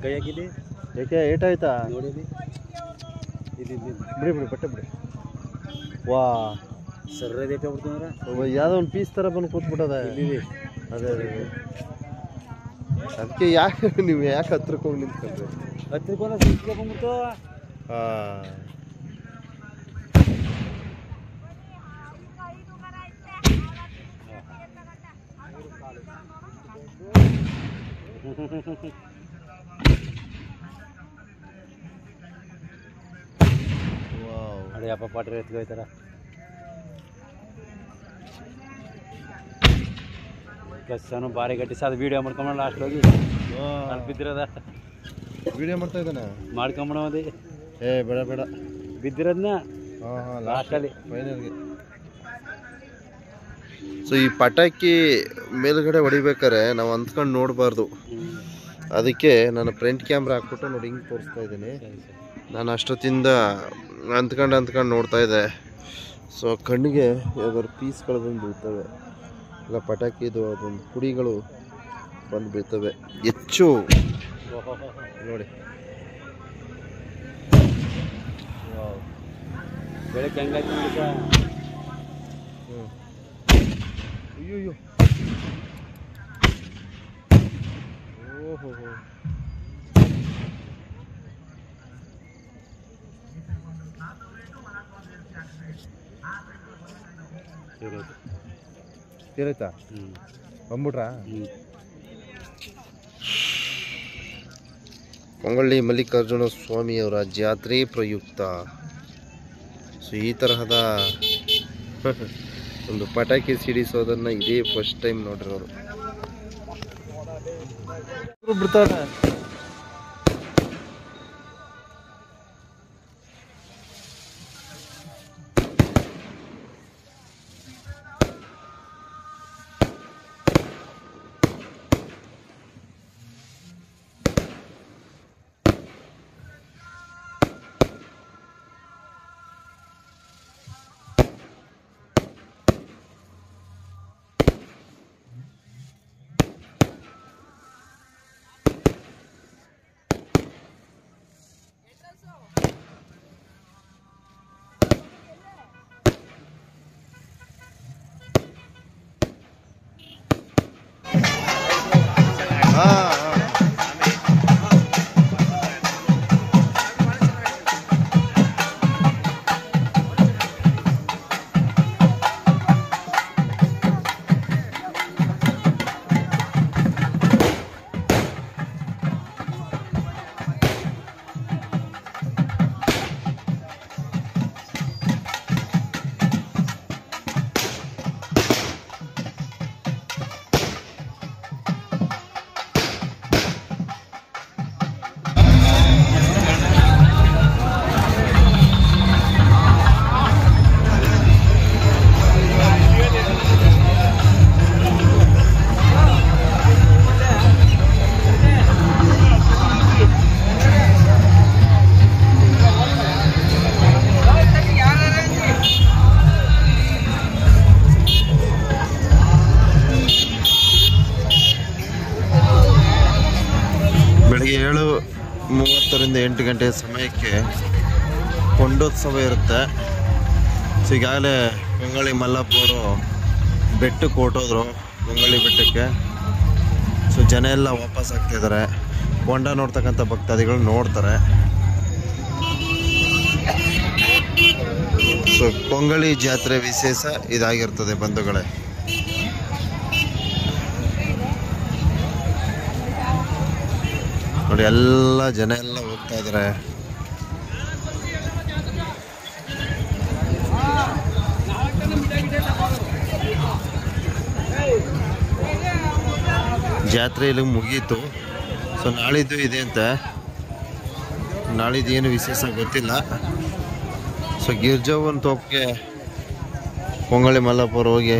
ಕೈಯಾಗಿದೆ ಯಾಕೆ ಏಟಾಯ್ತಾ ನೋಡಿ ಬಿಡಿ ಬಿಡಿ ಬಟ್ಟೆ ಬಿಡಿ. ವಾ ಸರ್ರ ಬೇಕಾಗ್ಬಿಡ್ತಂದ್ರೆ ಯಾವುದೋ ಒಂದು ಪೀಸ್ ಥರ ಬಂದು ಕೂತ್ಬಿಟ್ಟದ. ಇಲ್ಲಿ ಅದೇ ಅದಕ್ಕೆ ಯಾಕೆ ನೀವು ಯಾಕೆ ಹತ್ರಕ್ಕೆ ಹೋಗಿ ನಿಂತ್ಕೊಂಡ್ರಿ? ಹತ್ರಕ್ಕೆ ಬಂದ್ಬಿಡ್ತು. ಹಾಂ ಅದೇ ಅಪ್ಪ ಪಾಟ್ರೆ ಎತ್ಕೊಯ್ತಾರ. ಕಸ್ಸನು ಬಾರಿ ಗಟ್ಟಿ ಸಾದ ವೀಡಿಯೋ ಮಾಡ್ಕೊಂಬ ಲಾಸ್ಟ್ ಹೋಗಿ ಅಲ್ಲಿ ಬಿದ್ದಿರೋದ ವಿಡಿಯೋ ಮಾಡ್ತಾ ಇದ್ದಾನೆ ಮಾಡ್ಕೊಂಬಣ ಅದೇ. ಬೇಡ ಬೇಡ ಬಿದ್ದಿರೋದನ್ನ ಹಾಂ ಹಾಂ ಲಾಸ್ಟಲ್ಲಿ ಫೈನಲ್ಗೆ. ಸೊ ಈ ಪಟಾಕಿ ಮೇಲ್ಗಡೆ ಹೊಡಿಬೇಕಾರೆ ನಾವು ಅಂದ್ಕೊಂಡು ನೋಡಬಾರ್ದು. ಅದಕ್ಕೆ ನಾನು ಫ್ರಂಟ್ ಕ್ಯಾಮ್ರಾ ಹಾಕ್ಬಿಟ್ಟು ನೋಡಿ ಹಿಂಗೆ ತೋರಿಸ್ತಾ ಇದ್ದೀನಿ. ನಾನು ಅಷ್ಟೊತ್ತಿಂದ ಅಂದ್ಕೊಂಡು ನೋಡ್ತಾ ಇದ್ದೆ. ಸೊ ಕಣ್ಣಿಗೆ ಯಾವ್ದಾದ್ರು ಪೀಸ್ಗಳು ಬಂದು ಬೀಳ್ತವೆ, ಇಲ್ಲ ಪಟಾಕಿದು ಅದೊಂದು ಪುಡಿಗಳು ಬಂದು ಬೀಳ್ತವೆ ಹೆಚ್ಚು ನೋಡಿ. ಬೆಳಗ್ಗೆ ಹೆಂಗಾಯ್ತು ನೋಡಿ ಸರ್. ಅಯ್ಯೋ ಓಹೋ ತೀರಾಯ್ತಾ? ಬಂದ್ಬಿಟ್ರಾ? ಕೊಂಗಳ್ಳಿ ಮಲ್ಲಿಕಾರ್ಜುನ ಸ್ವಾಮಿಯವರ ಜಾತ್ರೆ ಪ್ರಯುಕ್ತ ಸೊ ಈ ತರಹದ ಒಂದು ಪಟಾಕಿ ಸಿಡಿಸೋದನ್ನ ಇದೇ ಫಸ್ಟ್ ಟೈಮ್ ನೋಡಿರೋರು. ಬಿಡ್ತಾರೆ ಬೆಳಗ್ಗೆ 7:30ರಿಂದ 8 ಗಂಟೆ ಸಮಯಕ್ಕೆ ಕೊಂಡೋತ್ಸವ ಇರುತ್ತೆ. ಸೊ ಈಗಾಗಲೇ ಕೊಂಗಳಿ ಮಲ್ಲಪ್ಪವರು ಬೆಟ್ಟಕ್ಕೆ ಹೊರಟೋದ್ರು, ಕೊಂಗಳಿ ಬೆಟ್ಟಕ್ಕೆ. ಸೊ ಜನ ಎಲ್ಲ ವಾಪಸ್ ಆಗ್ತಿದ್ದಾರೆ. ಕೊಂಡ ನೋಡ್ತಕ್ಕಂಥ ಭಕ್ತಾದಿಗಳು ನೋಡ್ತಾರೆ. ಸೊ ಕೊಂಗಳಿ ಜಾತ್ರೆ ವಿಶೇಷ ಇದಾಗಿರ್ತದೆ ಬಂಧುಗಳೇ. ನೋಡಿ ಎಲ್ಲ ಜನ ಎಲ್ಲ ಹೋಗ್ತಾ ಇದ್ದಾರೆ. ಜಾತ್ರೆ ಇಲ್ಲಿ ಮುಗೀತು. ಸೊ ನಾಳಿದ್ದು ಇದೆ ಅಂತ, ನಾಳಿದ್ದು ಏನು ವಿಶೇಷ ಗೊತ್ತಿಲ್ಲ. ಸೊ ಗಿರ್ಜವ್ವನ ತೋಪಿಗೆ ಪೊಂಗಳಿ ಮಲ್ಲಾಪುರ ಹೋಗಿ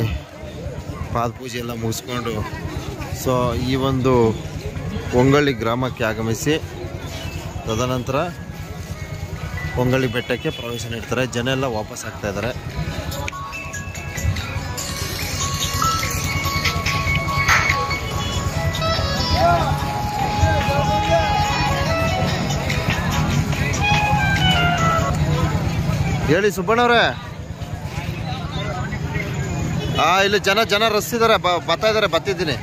ಪಾದ ಪೂಜೆ ಎಲ್ಲ ಮುಗಿಸ್ಕೊಂಡು ಸೊ ಈ ಒಂದು ಪೊಂಗಳಿ ಗ್ರಾಮಕ್ಕೆ ಆಗಮಿಸಿ ತದನಂತರ ಪೊಂಗಳಿ ಬೆಟ್ಟಕ್ಕೆ ಪ್ರವೇಶ ನೀಡ್ತಾರೆ. ಜನ ಎಲ್ಲ ವಾಪಸ್ ಆಗ್ತಾ ಇದ್ದಾರೆ. ಹೇಳಿ ಸುಬ್ಬಣ್ಣವ್ರೆ. ಇಲ್ಲಿ ಜನ ರಸ್ತಿದ್ದಾರೆ, ಬರ್ತಾ ಇದ್ದಾರೆ. ಬತ್ತಿದ್ದೀನಿ,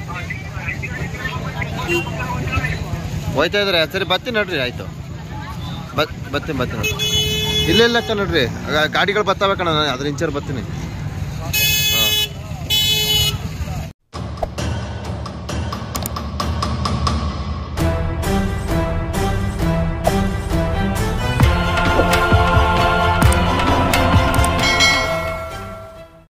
ಹೋಯ್ತಾ ಇದ್ದಾರೆ. ಸರಿ ಬರ್ತೀನಿ ನೋಡ್ರಿ. ಆಯಿತು, ಬರ್ತೀನಿ ನೋಡ್ರಿ. ಇಲ್ಲ ಅಕ್ಕ ನೋಡ್ರಿ, ಗಾಡಿಗಳು ಬರ್ತಾವೆ ಕಣ, ನಾನು ಅದ್ರ ಇಂಚರ್ ಬರ್ತೀನಿ.